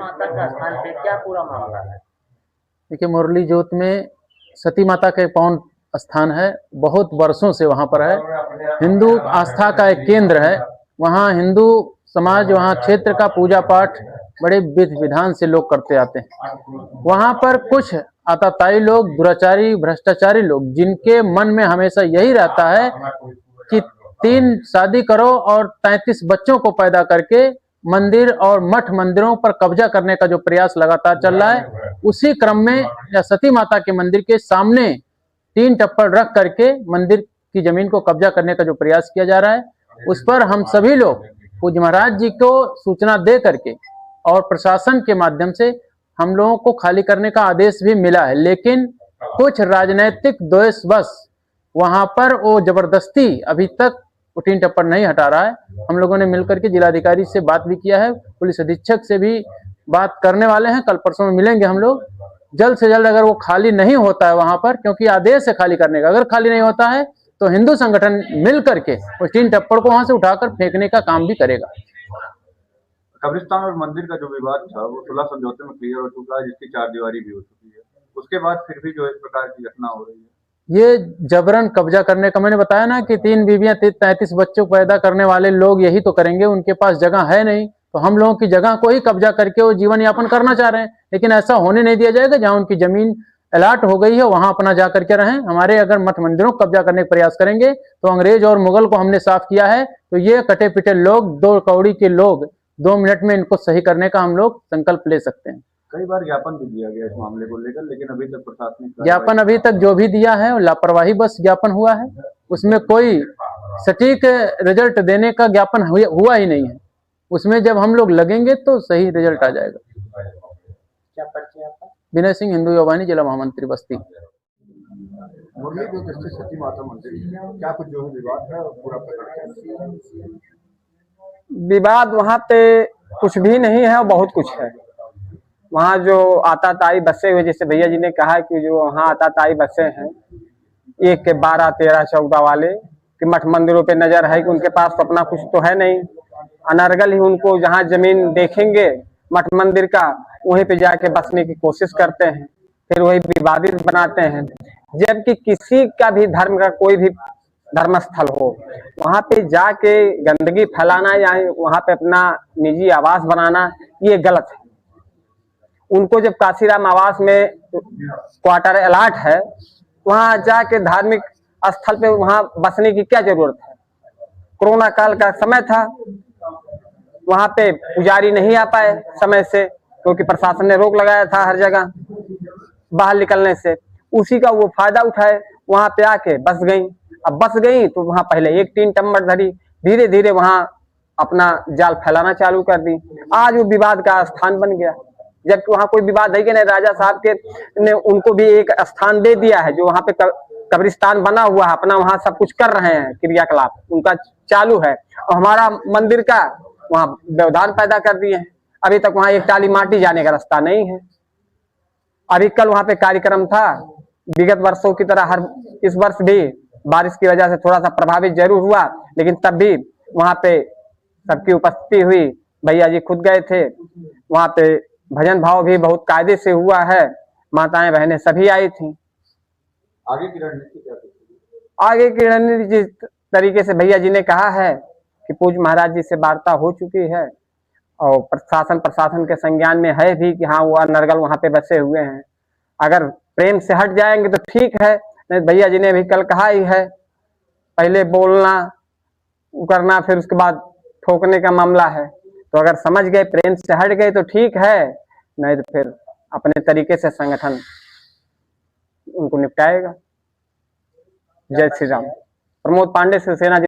माता का स्थान पे क्या पूरा मामला है? देखिए, मुरली जोत में सती माता का एक पावन स्थान है, बहुत वर्षों से वहाँ पर है। हिंदू आस्था का एक केंद्र है। वहाँ हिंदू समाज, वहाँ क्षेत्र का पूजा पाठ बड़े विधि विधान से लोग करते आते हैं। वहाँ पर कुछ आताताई लोग, दुराचारी, भ्रष्टाचारी लोग, जिनके मन में हमेशा यही रहता है कि 3 शादी करो और 33 बच्चों को पैदा करके मंदिर और मठ मंदिरों पर कब्जा करने का जो प्रयास लगातार चल रहा है, उसी क्रम में या सती माता के मंदिर के सामने 3 टप्पड़ रख करके मंदिर की जमीन को कब्जा करने का जो प्रयास किया जा रहा है, उस पर हम सभी लोग पूज्य महाराज जी को सूचना दे करके और प्रशासन के माध्यम से हम लोगों को खाली करने का आदेश भी मिला है। लेकिन कुछ राजनीतिक द्वेषवश वहां पर वो जबरदस्ती अभी तक वो 3 टप्पड़ नहीं हटा रहा है। हम लोगों ने मिलकर के जिलाधिकारी से बात भी किया है, पुलिस अधीक्षक से भी बात करने वाले हैं। कल परसों में मिलेंगे हम लोग। जल्द से जल्द अगर वो खाली नहीं होता है वहां पर, क्योंकि आदेश है खाली करने का, अगर खाली नहीं होता है तो हिंदू संगठन मिल करके उस 3 टप्पड़ को वहां से उठाकर फेंकने का काम भी करेगा। कब्रिस्तान और मंदिर का जो विवाद था वो सुलह समझौते में क्लियर हो चुका है, जिसकी 4 दीवारी भी हो चुकी है। उसके बाद फिर भी जो इस प्रकार की घटना हो रही है, ये जबरन कब्जा करने का, मैंने बताया ना कि 3 बीवियां 33 बच्चों को पैदा करने वाले लोग यही तो करेंगे। उनके पास जगह है नहीं, तो हम लोगों की जगह को ही कब्जा करके वो जीवन यापन करना चाह रहे हैं। लेकिन ऐसा होने नहीं दिया जाएगा। जहां उनकी जमीन अलाट हो गई है वहां अपना जा करके रहें। हमारे अगर मठ मंदिरों को कब्जा करने का प्रयास करेंगे तो अंग्रेज और मुगल को हमने साफ किया है। तो ये कटे पिटे लोग, 2 कौड़ी के लोग 2 मिनट में इनको सही करने का हम लोग संकल्प ले सकते हैं। कई बार ज्ञापन भी दिया गया इस मामले को लेकर, लेकिन अभी तक प्रशासनिक ज्ञापन अभी तक जो भी दिया है लापरवाही बस ज्ञापन हुआ है। उसमें कोई सटीक रिजल्ट देने का ज्ञापन हुआ ही नहीं है। उसमें जब हम लोग लगेंगे तो सही रिजल्ट आ जाएगा। क्या परिचय आपका? विनय सिंह, हिंदू युवानी, जिला महामंत्री बस्ती। मुरली जो स्थित सती माता मंदिर, क्या कुछ जो है विवाद है पूरा प्रकट? विवाद वहाँ पे कुछ भी नहीं है और बहुत कुछ है। वहाँ जो आताताई बसे हुए, जैसे भैया जी ने कहा कि जो वहाँ आताताई बसे हैं, 1 के 12, 13, 14 वाले कि मठ मंदिरों पे नजर है कि उनके पास तो अपना कुछ तो है नहीं। अनर्गल ही उनको जहाँ जमीन देखेंगे मठ मंदिर का, वहीं पे जाके बसने की कोशिश करते हैं, फिर वही विवादित बनाते हैं। जबकि किसी का भी धर्म का कोई भी धर्मस्थल हो, वहां पे जाके गंदगी फैलाना या वहां पे अपना निजी आवास बनाना, ये गलत है। उनको जब काशीराम आवास में क्वार्टर अलाट है, वहां जाके धार्मिक स्थल पे वहां बसने की क्या जरूरत है? कोरोना काल का समय था, वहां पे पुजारी नहीं आ पाए समय से, क्योंकि प्रशासन ने रोक लगाया था हर जगह बाहर निकलने से। उसी का वो फायदा उठाए, वहां पे आके बस गई। अब बस गई तो वहां पहले 1 3 टम्बर धरी, धीरे धीरे वहां अपना जाल फैलाना चालू कर दी। आज वो विवाद का स्थान बन गया, जबकि वहां कोई विवाद है कि नहीं। राजा साहब के ने उनको भी एक स्थान दे दिया है, जो वहां पे कब्रिस्तान बना हुआ है, अपना वहां सब कुछ कर रहे हैं, क्रियाकलाप उनका चालू है। और हमारा मंदिर का वहां व्यवधान पैदा कर दिए हैं। अभी तक वहां एक टाली माटी जाने का रास्ता नहीं है। अभी कल वहां पे कार्यक्रम था, विगत वर्षों की तरह हर इस वर्ष भी बारिश की वजह से थोड़ा सा प्रभावित जरूर हुआ, लेकिन तब भी वहां पे सबकी उपस्थिति हुई। भैया जी खुद गए थे वहां पे, भजन भाव भी बहुत कायदे से हुआ है, माताएं बहनें सभी आई थी। आगे की रणनीति क्या है? आगे की रणनीति जिस तरीके से भैया जी ने कहा है कि पूज्य महाराज जी से वार्ता हो चुकी है और प्रशासन के संज्ञान में है भी कि हाँ वो अनर्गल वहां पे बसे हुए हैं। अगर प्रेम से हट जाएंगे तो ठीक है, नहीं भैया जी ने भी कल कहा ही है, पहले बोलना करना फिर उसके बाद ठोकने का मामला है। तो अगर समझ गए, प्रेम से हट गए तो ठीक है, नहीं तो फिर अपने तरीके से संगठन उनको निपटाएगा। जय श्री राम। प्रमोद पांडे, शिवसेना।